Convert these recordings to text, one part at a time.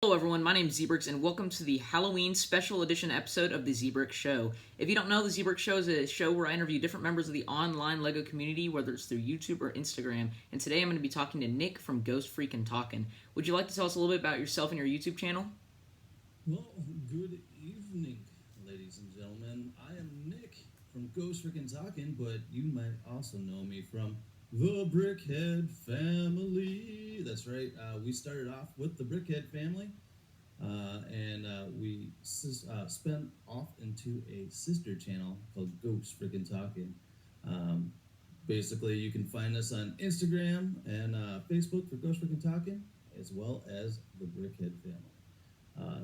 Hello everyone, my name is Zbricks and welcome to the Halloween special edition episode of the Zbricks Show. If you don't know, the Zbricks Show is a show where I interview different members of the online LEGO community, whether it's through YouTube or Instagram. And today I'm going to be talking to Nick from Ghost Freakin' Talkin'. Would you like to tell us a little bit about yourself and your YouTube channel? Well, good evening, ladies and gentlemen. I am Nick from Ghost Freakin' Talkin', but you might also know me from the Brickhead family. That's right. We started off with the Brickhead family, and we spun off into a sister channel called Ghost Freakin' Talkin'. Basically, you can find us on Instagram and Facebook for Ghost Freakin' Talkin', as well as the Brickhead family.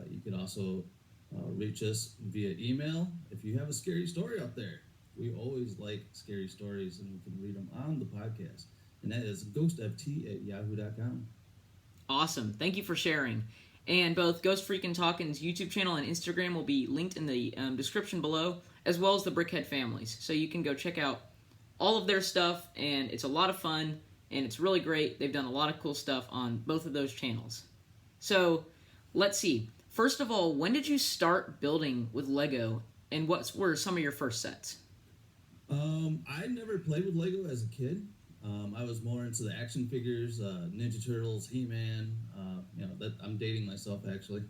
You can also reach us via email if you have a scary story out there. We always like scary stories, and we can read them on the podcast. And that is ghostft@yahoo.com. Awesome. Thank you for sharing. And both Ghost Freakin' Talkin's YouTube channel and Instagram will be linked in the description below, as well as the Brickhead families. So you can go check out all of their stuff, and it's a lot of fun, and it's really great. They've done a lot of cool stuff on both of those channels. So let's see. First of all, when did you start building with Lego, and what were some of your first sets? I never played with Lego as a kid. I was more into the action figures, Ninja Turtles, He-Man. That I'm dating myself actually.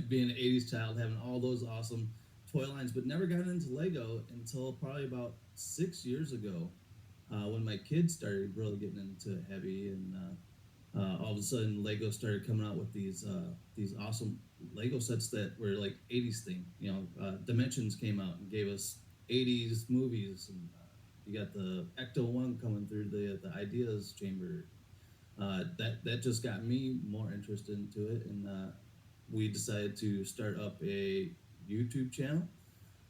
Being an '80s child, having all those awesome toy lines, but never got into Lego until probably about 6 years ago, when my kids started really getting into it heavy, and all of a sudden Lego started coming out with these awesome Lego sets that were like '80s themed. Dimensions came out and gave us '80s movies, and you got the Ecto One coming through the Ideas Chamber. That just got me more interested into it, and we decided to start up a YouTube channel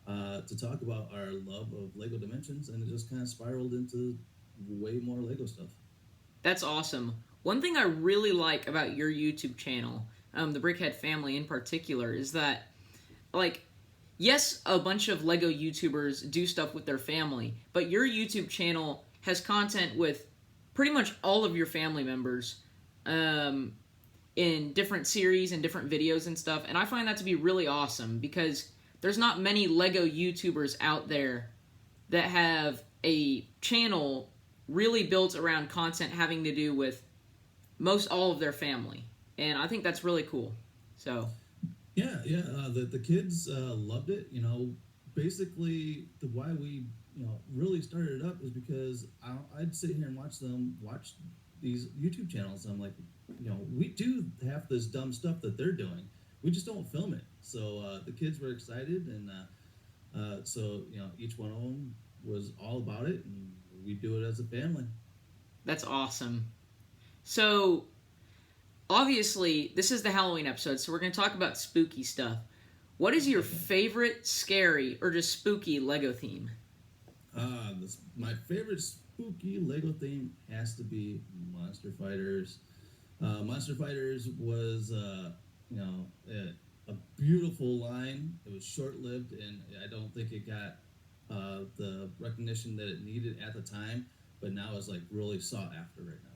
to talk about our love of Lego Dimensions, and it just kind of spiraled into way more Lego stuff. That's awesome. One thing I really like about your YouTube channel, the Brickhead family in particular, is that, yes, a bunch of Lego YouTubers do stuff with their family, but your YouTube channel has content with pretty much all of your family members in different series and different videos and stuff, and I find that to be really awesome because there's not many Lego YouTubers out there that have a channel really built around content having to do with most all of their family, and I think that's really cool. So yeah, the kids loved it. Basically why we really started it up is because I'd sit here and watch these YouTube channels. I'm like, we do half this dumb stuff that they're doing. We just don't film it. So the kids were excited, and so each one of them was all about it, and we do it as a family. that's awesome. So obviously, this is the Halloween episode, so we're going to talk about spooky stuff. What is your favorite scary or just spooky Lego theme? My favorite spooky Lego theme has to be Monster Fighters. Monster Fighters was, a beautiful line. It was short-lived, and I don't think it got the recognition that it needed at the time, but now it's like really sought after right now.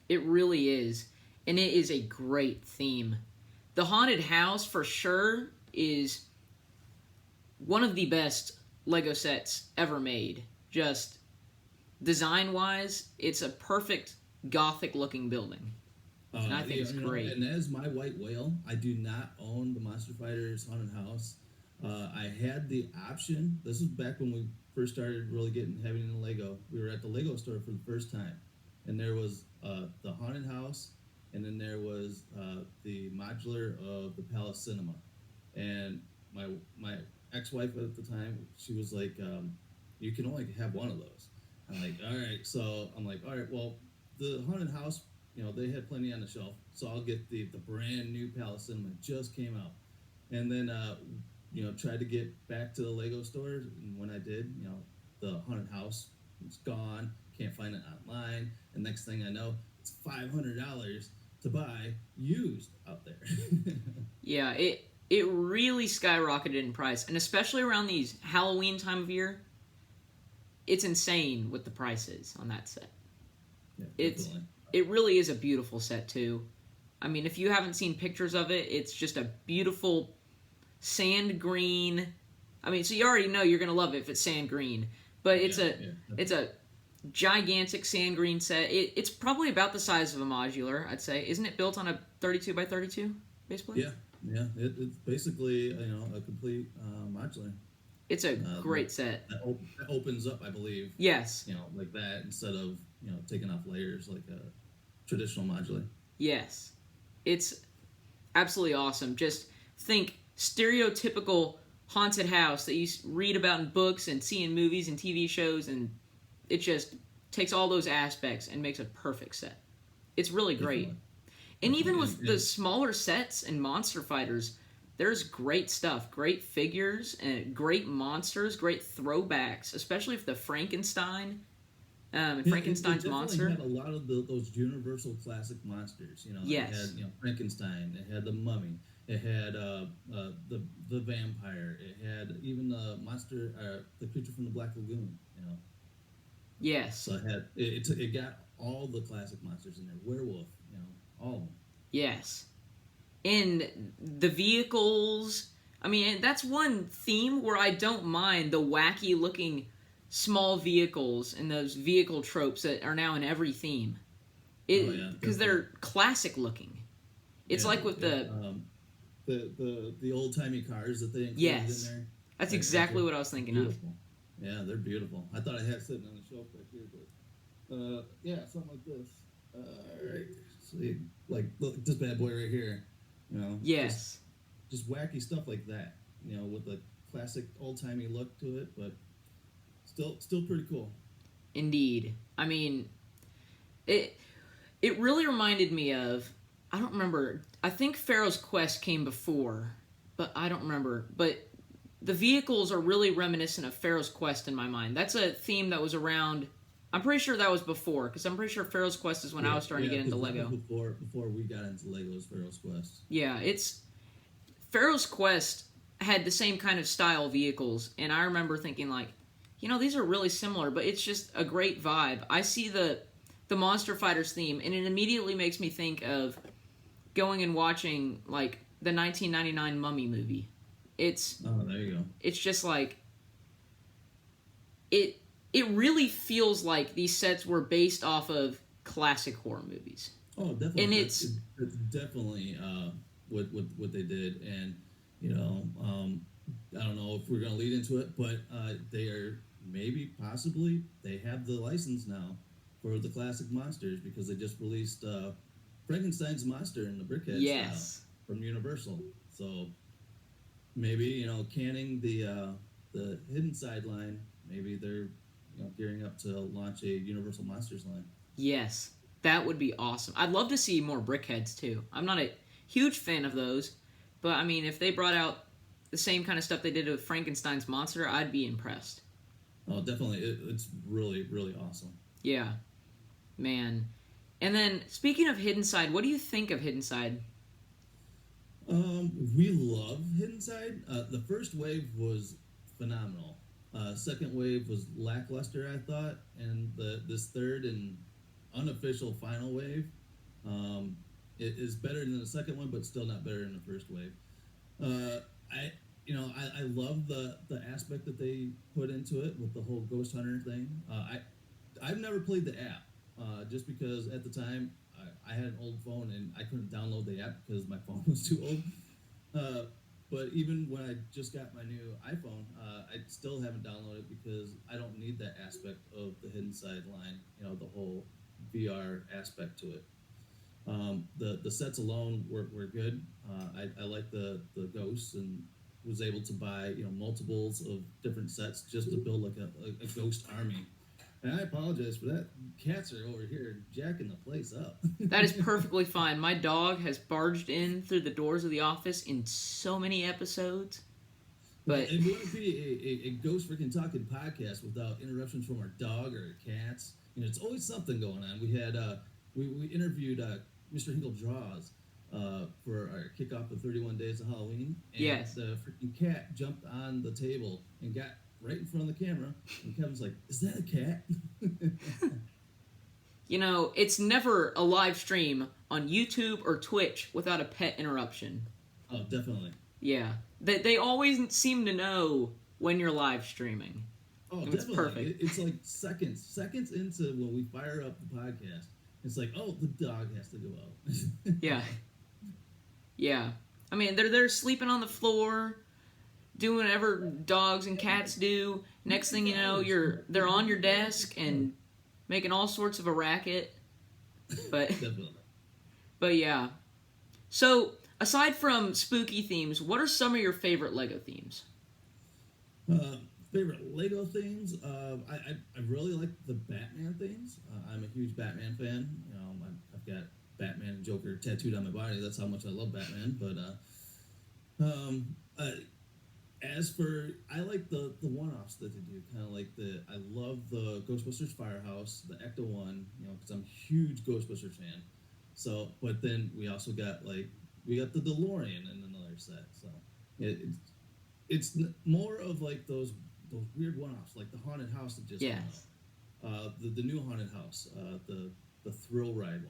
It really is, and it is a great theme. The Haunted House, for sure, is one of the best Lego sets ever made. Just design-wise, it's a perfect gothic-looking building. And I think it's great. And as my white whale, I do not own the Monster Fighters Haunted House. I had the option. This was back when we first started really getting heavy into Lego. We were at the Lego store for the first time, and there was the Haunted House, and then there was the modular of the Palace Cinema. And my ex-wife at the time, she was like, you can only have one of those. I'm like, all right. So I'm like, all right, well, the Haunted House, they had plenty on the shelf, so I'll get the brand new Palace Cinema. It just came out. And then, tried to get back to the Lego stores, and when I did, the Haunted House was gone. Can't find it online. And next thing I know, it's $500 to buy used out there. Yeah, it really skyrocketed in price, and especially around these Halloween time of year, it's insane what the price is on that set. Yeah, It's definitely. it really is a beautiful set too. I mean, if you haven't seen pictures of it, it's just a beautiful sand green. I mean, so you already know you're gonna love it if it's sand green. But it's a gigantic sand green set. It's probably about the size of a modular, I'd say. Isn't it built on a 32 by 32 base plate? Yeah. It's basically a complete modular. It's a great set. That opens up, I believe. Yes. Like that instead of taking off layers like a traditional modular. Yes. It's absolutely awesome. Just think stereotypical haunted house that you read about in books and see in movies and TV shows, and it just takes all those aspects and makes a perfect set. It's really great. Definitely. And even with the smaller sets and monster fighters, there's great stuff, great figures, and great monsters, great throwbacks, especially if the Frankenstein, Frankenstein's it monster. Had a lot of those Universal classic monsters. Yes. It had Frankenstein. It had the Mummy. It had the vampire. It had even the monster, the creature from the Black Lagoon. Yes. So it got all the classic monsters in there. Werewolf. All of them. Yes. And the vehicles, I mean, that's one theme where I don't mind the wacky looking small vehicles and those vehicle tropes that are now in every theme. Because they're classic looking. It's like with the old timey cars that they included yes. in there. That's exactly what I was thinking beautiful. of. Yeah, they're beautiful. I thought I had sitting on the shelf back here, but something like this. All right, see, like look, this bad boy right here. Yes. Just wacky stuff like that. With a classic old timey look to it, but still pretty cool. Indeed. I mean, it really reminded me of, I don't remember. I think Pharaoh's Quest came before, but I don't remember. But the vehicles are really reminiscent of Pharaoh's Quest in my mind. That's a theme that was around. I'm pretty sure that was before, because I'm pretty sure Pharaoh's Quest is when I was starting to get into Lego. Before we got into Lego's Pharaoh's Quest. Yeah, Pharaoh's Quest had the same kind of style vehicles, and I remember thinking like, these are really similar, but it's just a great vibe. I see the Monster Fighters theme, and it immediately makes me think of going and watching like the 1999 Mummy movie. There you go. It's just like it really feels like these sets were based off of classic horror movies. Oh, definitely. And it's definitely what they did, and I don't know if we're gonna lead into it, but they are possibly they have the license now for the classic monsters because they just released Frankenstein's monster in the Brickhead style from Universal. So maybe canning the Hidden Side line. Maybe they're gearing up to launch a Universal Monsters line. Yes, that would be awesome. I'd love to see more Brickheads too. I'm not a huge fan of those, but I mean, if they brought out the same kind of stuff they did with Frankenstein's monster, I'd be impressed. Oh, definitely. It's really, really awesome. Yeah, man. And then, speaking of Hidden Side, what do you think of Hidden Side? We love Hidden Side. The first wave was phenomenal. Second wave was lackluster, I thought, and this third and unofficial final wave it is better than the second one, but still not better than the first wave. I love the aspect that they put into it with the whole Ghost Hunter thing. I've never played the app just because at the time I had an old phone and I couldn't download the app because my phone was too old. But even when I just got my new iPhone, I still haven't downloaded it because I don't need that aspect of the Hidden Side line, the whole VR aspect to it. The sets alone were good. I like the ghosts and was able to buy multiples of different sets just to build like a ghost army. And I apologize for that. Cats are over here jacking the place up. That is perfectly fine. My dog has barged in through the doors of the office in so many episodes. But it wouldn't be a ghost freaking talking podcast without interruptions from our dog or our cats. It's always something going on. We had we interviewed Mr. Hinkle Draws for our kickoff of 31 Days of Halloween. And yes. The freaking cat jumped on the table and got right in front of the camera, and Kevin's like, "Is that a cat?" You know, it's never a live stream on YouTube or Twitch without a pet interruption. Oh, definitely. Yeah. They always seem to know when you're live streaming. Oh, And definitely. It's perfect. It's like seconds into when we fire up the podcast. It's like, oh, the dog has to go out. Yeah. Yeah. I mean, they're sleeping on the floor, doing whatever dogs and cats do. Next thing you know, they're on your desk and making all sorts of a racket. But Definitely. but yeah. So, aside from spooky themes, what are some of your favorite Lego themes? Favorite Lego themes? I really like the Batman themes. I'm a huge Batman fan. You know, I've got Batman and Joker tattooed on my body. That's how much I love Batman. But as for, I like the one-offs that they do. Kind of like I love the Ghostbusters Firehouse, the Ecto-1. You know, because I'm a huge Ghostbusters fan. So, but then we also got we got the DeLorean in another set. So it's more of like those weird one-offs, like the haunted house that just came out. The new haunted house, the thrill ride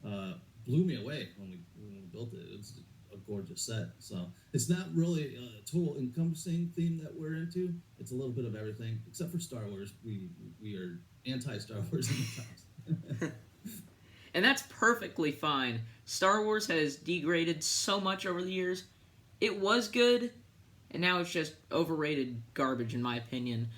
one, blew me away when we built it. It's a gorgeous set. So it's not really a total encompassing theme that we're into. It's a little bit of everything, except for Star Wars. We are anti-Star Wars in the house. And that's perfectly fine. Star Wars has degraded so much over the years. It was good, and now it's just overrated garbage, in my opinion.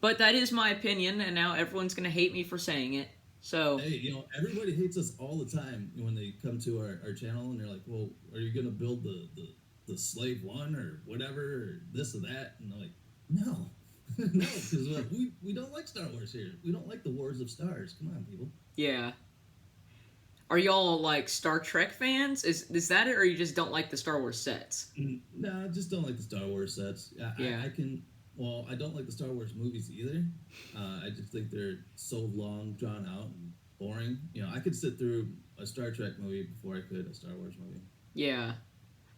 But that is my opinion, and now everyone's going to hate me for saying it. So, hey, you know, everybody hates us all the time when they come to our channel, and they're like, well, are you going to build the Slave One or whatever, or this or that? And they're like, no. No, because we don't like Star Wars here. We don't like the Wars of Stars. Come on, people. yeah. Are y'all, like, Star Trek fans? Is that it, or you just don't like the Star Wars sets? No, I just don't like the Star Wars sets. Yeah. I don't like the Star Wars movies either. I just think they're so long, drawn out, and boring. You know, I could sit through a Star Trek movie before I could a Star Wars movie. Yeah.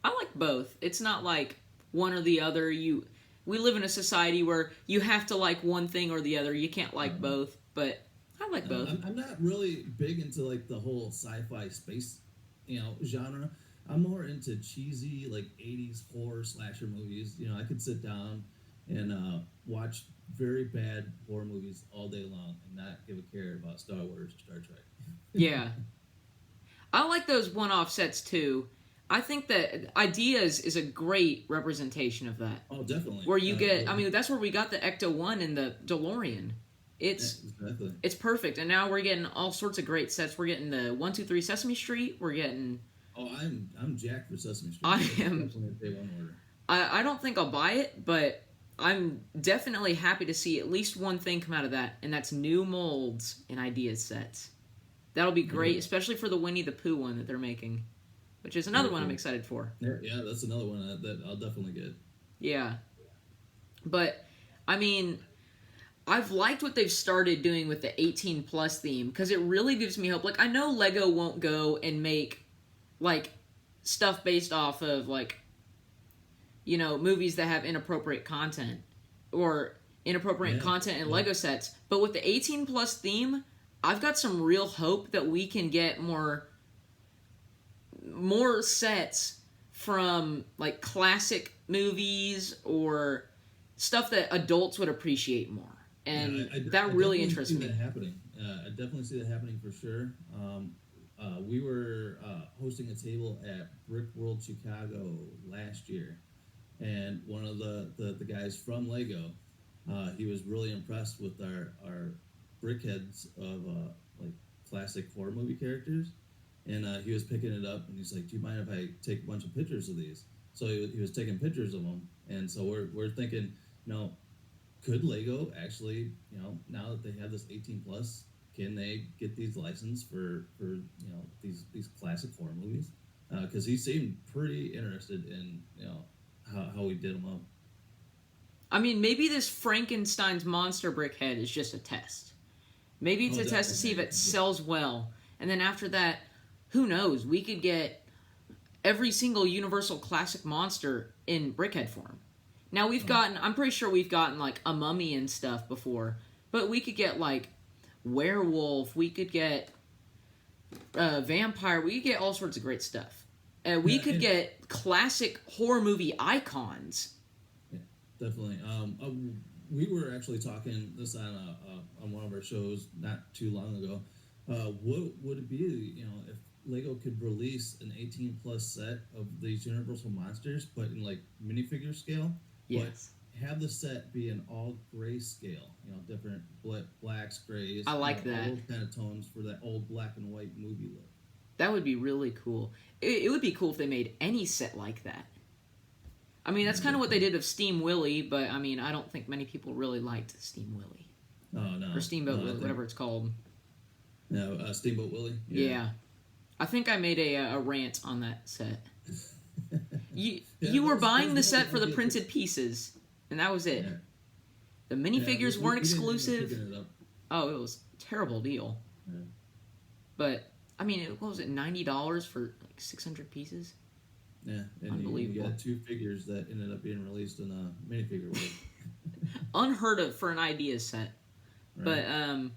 I like both. It's not like one or the other. We live in a society where you have to like one thing or the other. You can't like both, but I like both. I'm not really big into like the whole sci-fi space, genre. I'm more into cheesy like 80s horror slasher movies. You know, I could sit down and watch very bad horror movies all day long and not give a care about Star Wars or Star Trek. Yeah. I like those one-off sets too. I think that Ideas is a great representation of that. Oh, definitely. Where you get, I mean, that's where we got the Ecto-1 and the DeLorean. Exactly. It's perfect. And now we're getting all sorts of great sets. We're getting the 1, 2, 3 Sesame Street. We're getting... Oh, I'm jacked for Sesame Street. I am. Definitely a day one order. I don't think I'll buy it, but I'm definitely happy to see at least one thing come out of that, and that's new molds and Ideas sets. That'll be great, especially for the Winnie the Pooh one that they're making, which is another one I'm excited for. Yeah, that's another one that I'll definitely get. Yeah. But, I mean, I've liked what they've started doing with the 18 plus theme, because it really gives me hope. Like, I know Lego won't go and make, like, stuff based off of, like, you know, movies that have inappropriate content or inappropriate content in Lego sets. But with the 18 plus theme, I've got some real hope that we can get more sets from like classic movies or stuff that adults would appreciate more. And that really interests me. I definitely see that happening for sure. We were hosting a table at Brick World Chicago last year. And one of the guys from Lego, he was really impressed with our brickheads of like classic horror movie characters, and he was picking it up and he's like, "Do you mind if I take a bunch of pictures of these?" So he was taking pictures of them, and so we're thinking, could Lego actually, now that they have this 18 plus, can they get these licensed for these classic horror movies? Because he seemed pretty interested in how we did them up. I mean, maybe this Frankenstein's monster brick head is just a test. Maybe it's a test to see if it sells well. And then after that, who knows? We could get every single Universal classic monster in brickhead form. Now I'm pretty sure we've gotten like a mummy and stuff before. But we could get like werewolf. We could get vampire. We could get all sorts of great stuff. We could get classic horror movie icons. Yeah, definitely. We were actually talking this on one of our shows not too long ago. What would it be, if Lego could release an 18 plus set of these Universal monsters, but in like minifigure scale? Yes. But have the set be an all gray scale, different blacks, grays. I like that. All those kind of tones for that old black and white movie look. That would be really cool. It would be cool if they made any set like that. I mean, that's kind of what they did of Steam Willie, but I mean, I don't think many people really liked Steam Willie. Oh, no. Or Steamboat Willie, whatever it's called. No, Steamboat Willie? Yeah. I think I made a rant on that set. You were buying the set for the printed pieces, and that was it. Yeah. The minifigures weren't exclusive. It Oh, it was a terrible deal. Yeah. But, I mean, what was it, $90 for like 600 pieces? Yeah, and Unbelievable. you got 2 figures that ended up being released in a minifigure way. Unheard of for an idea set. Right.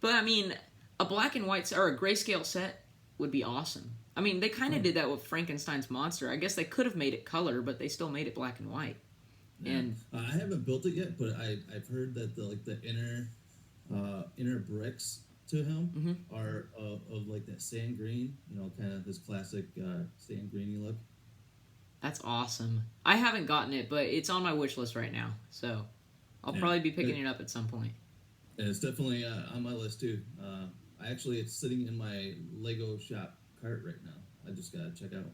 But I mean, a black and white or a grayscale set would be awesome. I mean, they kind of did that with Frankenstein's monster. I guess they could have made it color, but they still made it black and white. Yeah. And I haven't built it yet, but I've heard that the inner bricks to him are of like that sand green, kind of this classic sand greeny look. that's awesome. I haven't gotten it, but it's on my wish list right now, so I'll probably be picking it up at some point. And it's definitely on my list too. It's sitting in my Lego shop cart right now. I just gotta check out.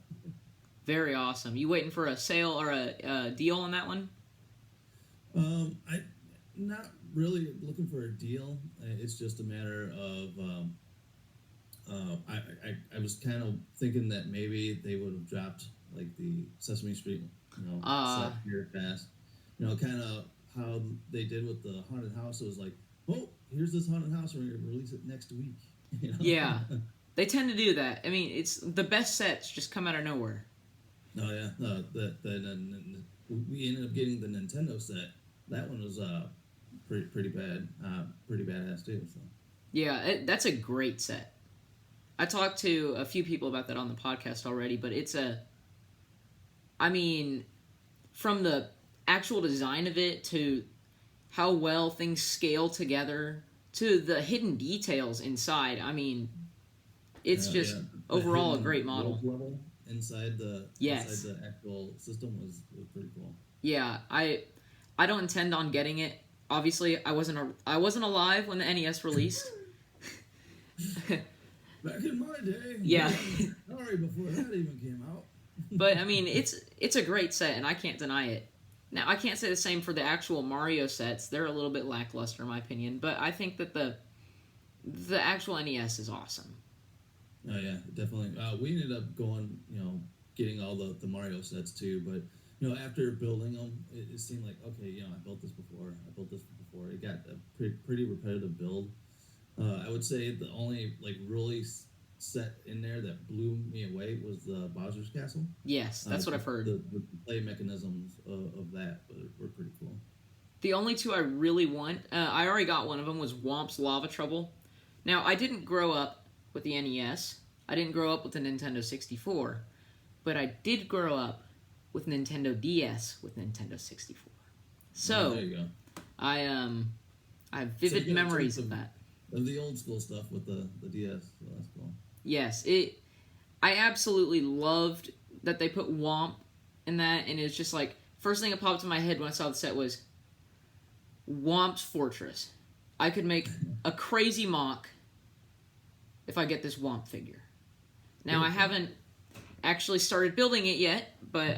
Very awesome. You waiting for a sale or a deal on that one? I not really looking for a deal. It's just a matter of I was kind of thinking that maybe they would have dropped like the Sesame Street, set here fast. Kind of how they did with the haunted house. It was like, oh, here's this haunted house. We're gonna release it next week. Yeah, they tend to do that. I mean, it's the best sets just come out of nowhere. Oh yeah, we ended up getting the Nintendo set. That one was pretty bad, pretty badass too. So. Yeah, that's a great set. I talked to a few people about that on the podcast already, but I mean, from the actual design of it to how well things scale together to the hidden details inside. I mean, it's overall a great model. Level inside the actual system was pretty cool. Yeah, I don't intend on getting it. Obviously, I wasn't alive when the NES released. Back in my day. Yeah. Sorry, before that even came out. But I mean, it's a great set, and I can't deny it. Now, I can't say the same for the actual Mario sets. They're a little bit lackluster, in my opinion. But I think that the actual NES is awesome. Oh yeah, definitely. We ended up going, getting all the Mario sets too. But after building them, it seemed like okay, I built this before. It got a pretty repetitive build. I would say the only really set in there that blew me away was the Bowser's Castle. Yes, that's what I've heard. The play mechanisms of that were pretty cool. The only two I really want, I already got one of them, was Whomp's Lava Trouble. Now, I didn't grow up with the NES. I didn't grow up with the Nintendo 64. But I did grow up with Nintendo DS with Nintendo 64. So, there you go. I have vivid memories of that. Of the old school stuff with the DS, so that's cool. Yes, I absolutely loved that they put Whomp in that, and it's just like, first thing that popped in my head when I saw the set was Whomp's Fortress. I could make a crazy mock if I get this Whomp figure. Now, I haven't actually started building it yet, but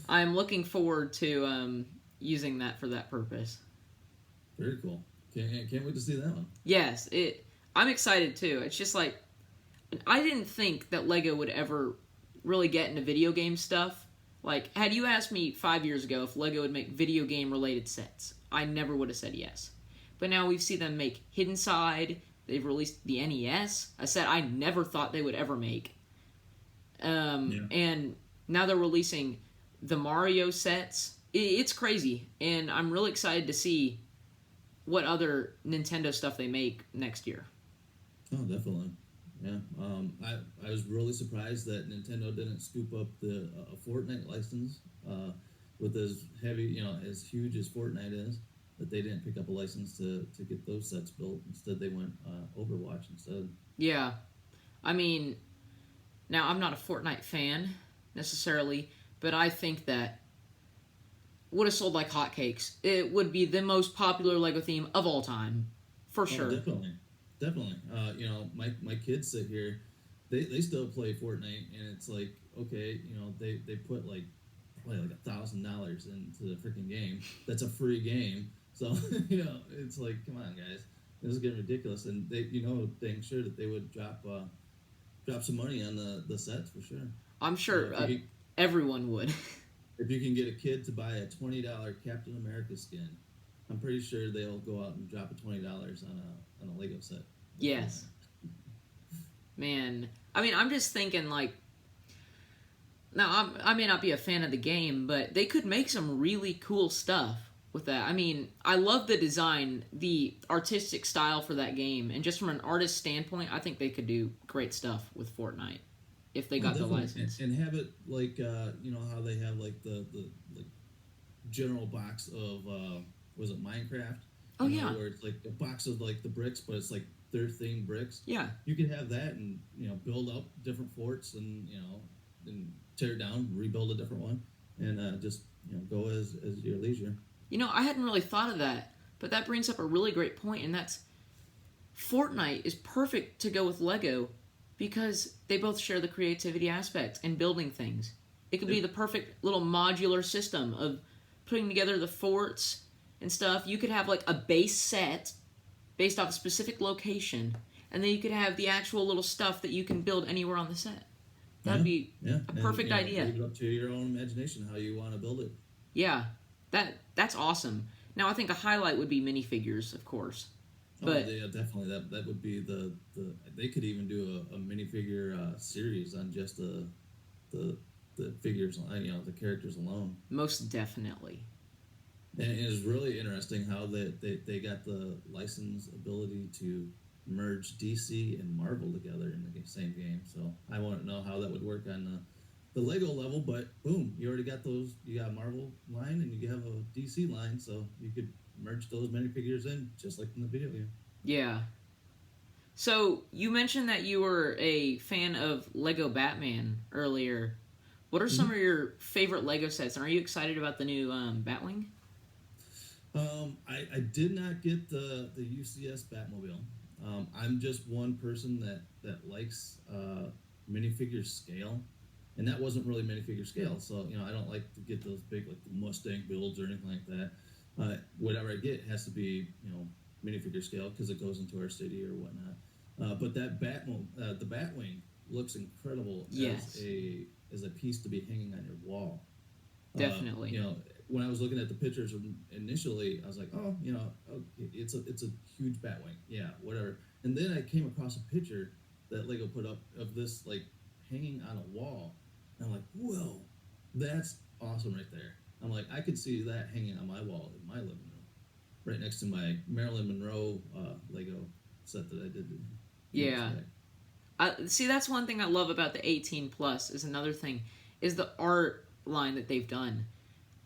I'm looking forward to using that for that purpose. Very cool. Can't wait to see that one. Yes, I'm excited too. It's just like, I didn't think that Lego would ever really get into video game stuff. Like, had you asked me 5 years ago if Lego would make video game related sets, I never would have said yes. But now we see them make Hidden Side. They've released the NES, a set I never thought they would ever make. And now they're releasing the Mario sets. It's crazy, and I'm really excited to see what other Nintendo stuff they make next year. Oh, definitely. Yeah. I was really surprised that Nintendo didn't scoop up the Fortnite license with as heavy, as huge as Fortnite is. That they didn't pick up a license to get those sets built. Instead, they went Overwatch instead. Yeah. I mean, now I'm not a Fortnite fan necessarily, but I think that would have sold like hotcakes. It would be the most popular Lego theme of all time, for sure. Definitely, definitely. My kids sit here, they still play Fortnite, and it's like, okay, they put like probably like $1,000 into the freaking game. That's a free game, so it's like, come on, guys, this is getting ridiculous. And they, dang sure that they would drop some money on the sets for sure. I'm sure everyone would. If you can get a kid to buy a $20 Captain America skin, I'm pretty sure they'll go out and drop a $20 on a Lego set. Yes. Man, I mean, I'm just thinking like. Now, I may not be a fan of the game, but they could make some really cool stuff with that. I mean, I love the design, the artistic style for that game, and just from an artist standpoint, I think they could do great stuff with Fortnite if they got the license. And have it like, how they have like the like general box of, was it Minecraft? Oh, yeah. Where it's like a box of like the bricks, but it's like their themed bricks. Yeah. You could have that and, build up different forts and, and tear it down, rebuild a different one, and just go as your leisure. I hadn't really thought of that, but that brings up a really great point, and that's Fortnite is perfect to go with Lego because they both share the creativity aspect and building things. It could be the perfect little modular system of putting together the forts and stuff. You could have like a base set based off a specific location, and then you could have the actual little stuff that you can build anywhere on the set. That'd be a perfect idea. Leave it up to your own imagination how you want to build it. Yeah, that's awesome. Now I think a highlight would be minifigures, of course. But yeah, definitely that would be the they could even do a minifigure series on just the figures, the characters alone. Most definitely. And it is really interesting how they got the license ability to merge DC and Marvel together in the same game. So I won't know how that would work on the Lego level, but boom, you already got those. You got a Marvel line and you have a DC line, so you could merge those minifigures in just like in the video game. Yeah. So you mentioned that you were a fan of Lego Batman earlier. What are some of your favorite Lego sets? And are you excited about the new Batwing? I did not get the UCS Batmobile. I'm just one person that likes minifigure scale, and that wasn't really minifigure scale. So I don't like to get those big like the Mustang builds or anything like that. Whatever I get has to be minifigure scale because it goes into our city or whatnot. But that the Batwing looks incredible as a piece to be hanging on your wall. Definitely. When I was looking at the pictures initially, I was like, oh, it's a huge Batwing. Yeah, whatever. And then I came across a picture that Lego put up of this like hanging on a wall. And I'm like, whoa, that's awesome right there. I'm like, I could see that hanging on my wall in my living room, right next to my Marilyn Monroe Lego set that I did. Yeah. See, that's one thing I love about the 18 Plus is another thing, is the art line that they've done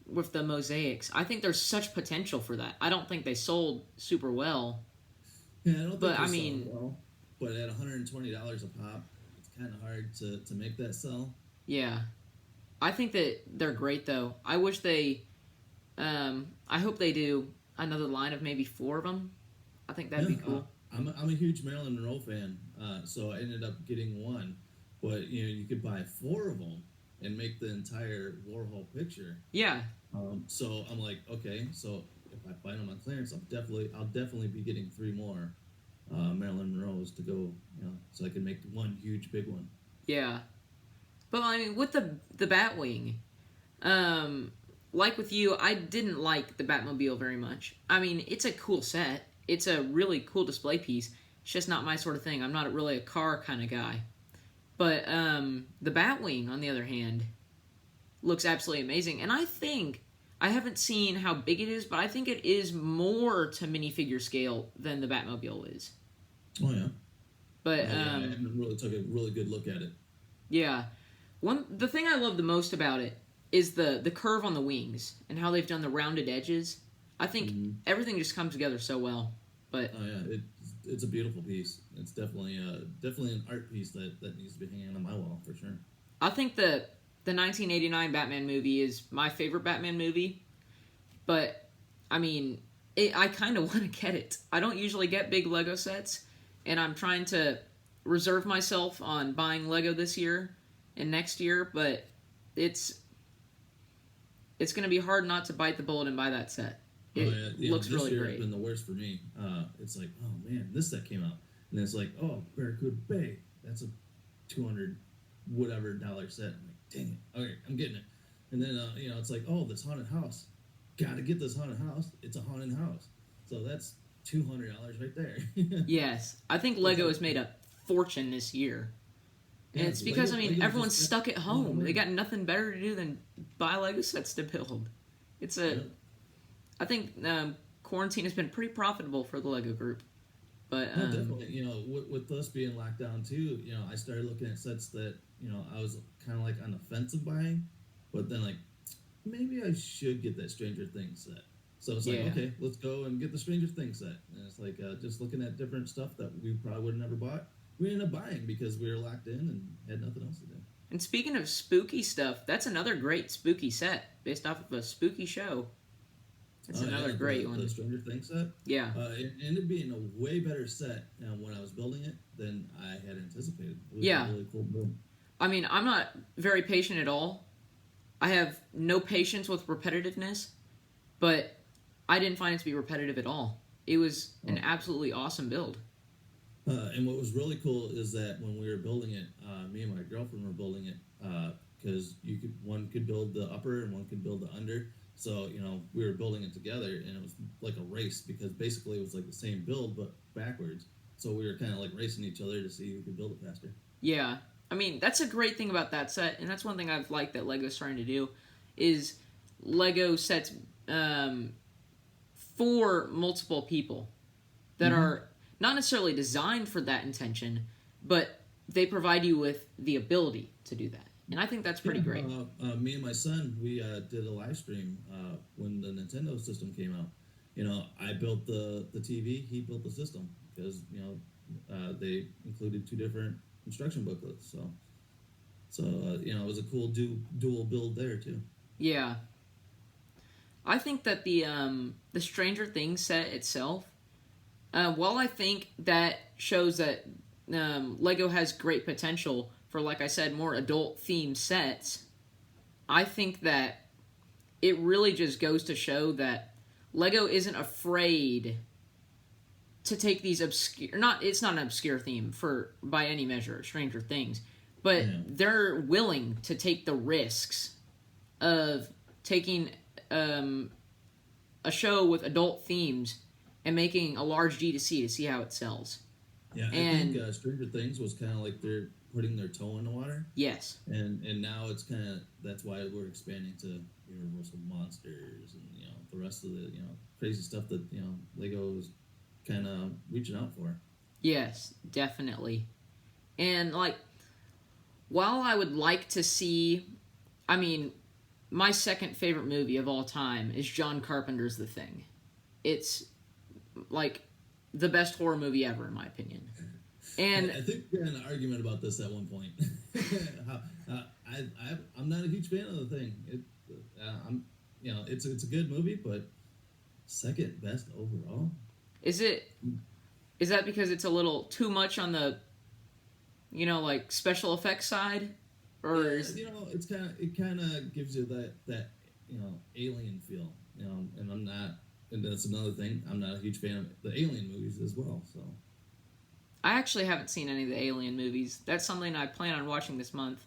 with the mosaics. I think there's such potential for that. I don't think they sold super well. Yeah, I don't think they sold well. But at $120 a pop, it's kind of hard to make that sell. Yeah. I think that they're great, though. I wish they... I hope they do another line of maybe 4 of them. I think that'd be cool. I'm a huge Marilyn Monroe fan, so I ended up getting one. But, you could buy 4 of them and make the entire Warhol picture. Yeah. So I'm like, okay, so if I find them on clearance, I'll definitely be getting 3 more Marilyn Monroes to go, so I can make one huge big one. Yeah. But I mean, with the Batwing, like with you, I didn't like the Batmobile very much. I mean, it's a cool set. It's a really cool display piece. It's just not my sort of thing. I'm not really a car kind of guy. But the Batwing, on the other hand, looks absolutely amazing. And I think I haven't seen how big it is, but I think it is more to minifigure scale than the Batmobile is. Oh yeah. But Yeah, I haven't really took a really good look at it. yeah, the thing I love the most about it is the curve on the wings and how they've done the rounded edges. I think everything just comes together so well. But oh yeah, it's a beautiful piece. It's definitely an art piece that needs to be hanging on my wall for sure. I think the 1989 Batman movie is my favorite Batman movie. But I mean, I kind of want to get it. I don't usually get big Lego sets, and I'm trying to reserve myself on buying Lego this year and next year. But it's going to be hard not to bite the bullet and buy that set. It looks really great. It's been the worst for me. It's like, oh man, this set came out, and it's like, oh, Barracuda Bay, that's a $200 whatever dollar set. I'm like, dang it, okay, I'm getting it. And then it's like, oh, this haunted house, gotta get this haunted house. It's a haunted house, so that's $200 right there. Yes, I think Lego has made a fortune this year. And it's because, Lego everyone's stuck at home. They got nothing better to do than buy Lego sets to build. I think quarantine has been pretty profitable for the Lego group. But definitely, with us being locked down too, I started looking at sets that, I was kind of like on the fence of buying, but then like, maybe I should get that Stranger Things set. So it's like, okay, let's go and get the Stranger Things set. And it's like, just looking at different stuff that we probably would have never bought, we ended up buying because we were locked in and had nothing else to do. And speaking of spooky stuff, that's another great spooky set based off of a spooky show. It's another great one. The Stranger Things set? Yeah. It ended up being a way better set when I was building it than I had anticipated. It was a really cool build. I mean, I'm not very patient at all. I have no patience with repetitiveness, but I didn't find it to be repetitive at all. It was an absolutely awesome build. And what was really cool is that when we were building it, me and my girlfriend were building it because one could build the upper and one could build the under. So, we were building it together, and it was like a race because basically it was like the same build, but backwards. So we were kind of like racing each other to see who could build it faster. Yeah. I mean, that's a great thing about that set, and that's one thing I've liked that Lego's trying to do, is Lego sets for multiple people that are not necessarily designed for that intention, but they provide you with the ability to do that. And I think that's pretty great. Me and my son, we did a live stream when the Nintendo system came out. I built the TV, he built the system because they included two different instruction booklets. So it was a cool dual build there too. Yeah, I think that the Stranger Things set itself, while I think that shows that Lego has great potential for, like I said, more adult-themed sets, I think that it really just goes to show that Lego isn't afraid to take these obscure... It's not an obscure theme by any measure, Stranger Things, but they're willing to take the risks of taking a show with adult themes and making a large D2C to see how it sells. Yeah, I think Stranger Things was kind of like they're putting their toe in the water. Yes. And now it's kind of, that's why we're expanding to Universal Monsters and, the rest of the, crazy stuff that, Lego is kind of reaching out for. Yes, definitely. And, while I would like to see, my second favorite movie of all time is John Carpenter's The Thing. It's, the best horror movie ever, in my opinion. And I think we had an argument about this at one point. I'm not a huge fan of The Thing. It's a good movie, but second best overall. Is that because it's a little too much on the, special effects side, or it kind of gives you that alien feel, and I'm not, and that's another thing. I'm not a huge fan of the Alien movies as well, so. I actually haven't seen any of the Alien movies. That's something I plan on watching this month.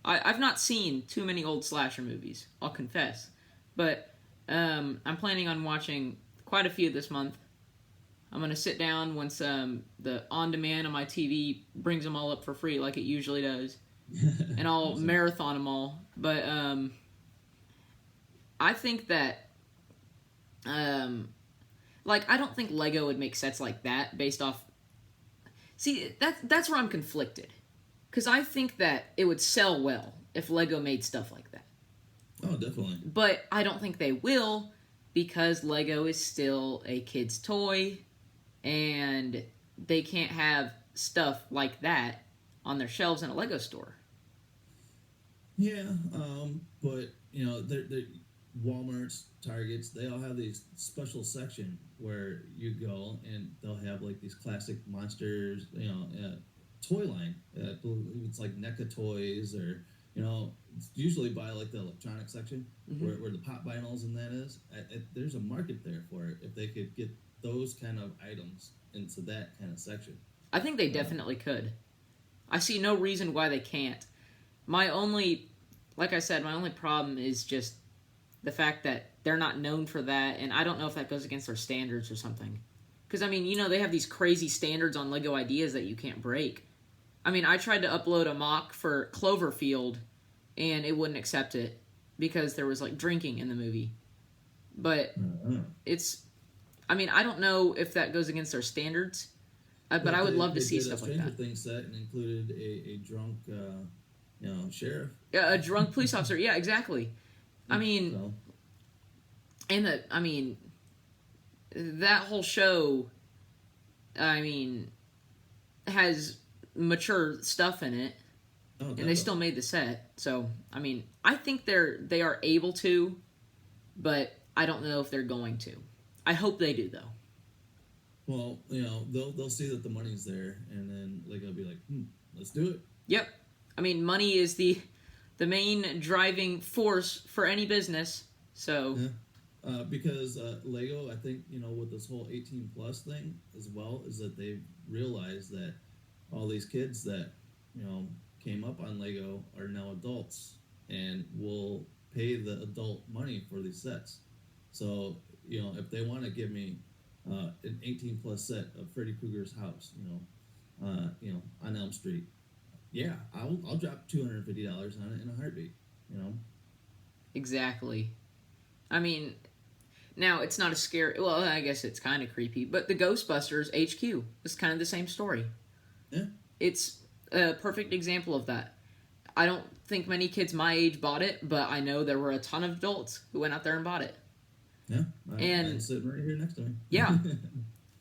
I've not seen too many old slasher movies, I'll confess. But I'm planning on watching quite a few this month. I'm going to sit down once the on-demand on my TV brings them all up for free like it usually does. And I'll marathon them all. But I think that, like, I don't think Lego would make sets like that based off... See, that's where I'm conflicted. Because I think that it would sell well if Lego made stuff like that. Oh, definitely. But I don't think they will, because Lego is still a kid's toy, and they can't have stuff like that on their shelves in a Lego store. Yeah, but they're Walmart's, Targets, they all have these special section where you go and they'll have like these classic monsters, toy line. I believe it's like NECA toys, or it's usually by like the electronic section, where the pop vinyls and that is. There's a market there for it if they could get those kind of items into that kind of section. I think they definitely could. I see no reason why they can't. Like I said, my only problem is just the fact that they're not known for that, and I don't know if that goes against their standards or something. Because, I mean, they have these crazy standards on Lego Ideas that you can't break. I mean, I tried to upload a mock for Cloverfield, and it wouldn't accept it because there was, like, drinking in the movie. But I mean, I don't know if that goes against their standards, but I would love to see stuff like that. Stranger Things set and included a drunk, sheriff. Yeah, a drunk police officer. Yeah, exactly. I mean, that whole show, has mature stuff in it, and they still made the set. So, I mean, I think they are able to, but I don't know if they're going to. I hope they do, though. Well, they'll see that the money's there, and then Lego will be like, let's do it. Yep. I mean, money is the main driving force for any business. So, because Lego, I think with this whole 18 plus thing as well, is that they've realized that all these kids that came up on Lego are now adults and will pay the adult money for these sets. So if they want to give me an 18 plus set of Freddy Krueger's house, on Elm Street. Yeah, I'll drop $250 on it in a heartbeat. Exactly. I mean, now it's not a scary. Well, I guess it's kind of creepy, but the Ghostbusters HQ is kind of the same story. Yeah, it's a perfect example of that. I don't think many kids my age bought it, but I know there were a ton of adults who went out there and bought it. Yeah, I'm sitting right here next to me. Yeah,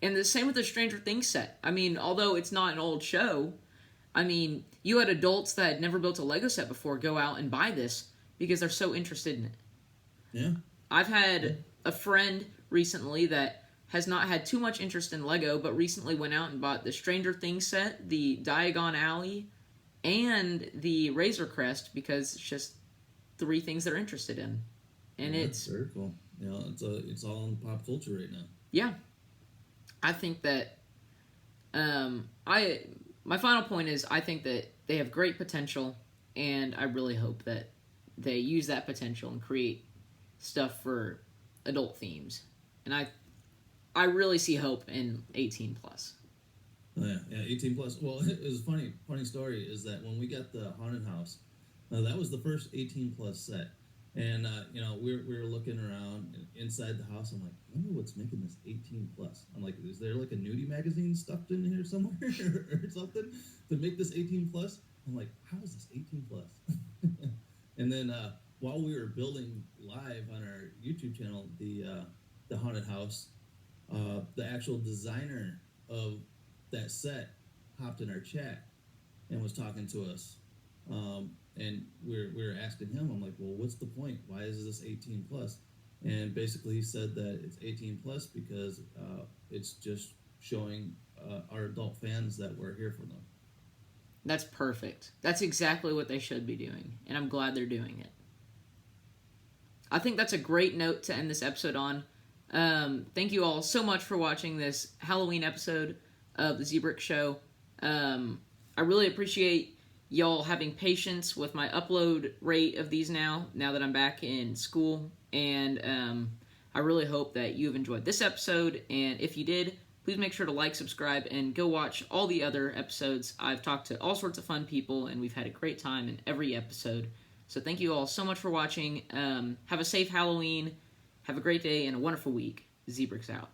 and the same with the Stranger Things set. I mean, although it's not an old show, I mean, you had adults that had never built a Lego set before go out and buy this because they're so interested in it. Yeah. I've had a friend recently that has not had too much interest in Lego, but recently went out and bought the Stranger Things set, the Diagon Alley, and the Razor Crest because it's just 3 things they're interested in. And it's very cool. It's all in pop culture right now. Yeah. I think that my final point is I think that they have great potential, and I really hope that they use that potential and create stuff for adult themes. And I really see hope in 18 plus. Oh, yeah, 18 plus. Well, it was funny story is that when we got the haunted house, that was the first 18 plus set. And, we were looking around inside the house. I'm like, I wonder what's making this 18 plus. I'm like, is there like a nudie magazine stuffed in here somewhere or something to make this 18 plus? I'm like, how is this 18 plus? And then while we were building live on our YouTube channel, the haunted house, the actual designer of that set hopped in our chat and was talking to us. And we're asking him, I'm like, well, what's the point? Why is this 18 plus? And basically he said that it's 18 plus because it's just showing our adult fans that we're here for them. That's perfect. That's exactly what they should be doing, and I'm glad they're doing it. I think that's a great note to end this episode on. Thank you all so much for watching this Halloween episode of the Zbricks Show. I really appreciate y'all having patience with my upload rate of these now that I'm back in school, and I really hope that you have enjoyed this episode, and if you did, please make sure to like, subscribe, and go watch all the other episodes. I've talked to all sorts of fun people, and we've had a great time in every episode. So thank you all so much for watching. Have a safe Halloween. Have a great day and a wonderful week. Zbricks out.